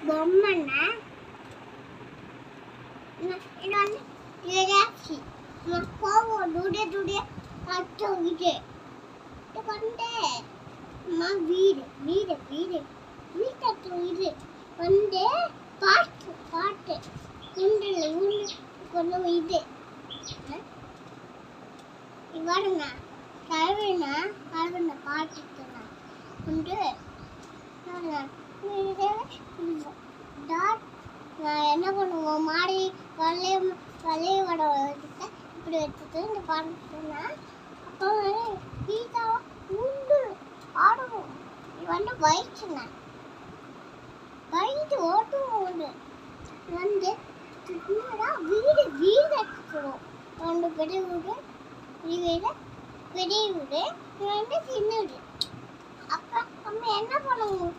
பொம்மைன்னா இது வந்து ஏதாச்சி போவோம் துடிய துடிய அச்சோகிட்டு இது வந்து வீடு வீடு வீடு வீட்டு இது வந்து பாட்டு பாட்டு உண்டில் உண்டு கொஞ்சம் இது இவருங்க கழுவினா கழுவின பாட்டுனா உண்டு நான் என்ன பண்ணுவோம் மாடி வளைய வடம் வச்சுட்டு இப்படி வச்சுட்டு இந்த பாட்டுனா அப்போ கீதா உண்டு ஆடுவோம் இது வந்து வயிற்றுங்க வயிற்று ஓட்டுவோம் உண்டு வந்து வீடு வீடு வச்சுக்கிறோம் ரெண்டு பெரிய வீடு வீடு பெரிய வீடு இது வந்து சின்ன வீடு அப்போ நம்ம என்ன பண்ணுவோம்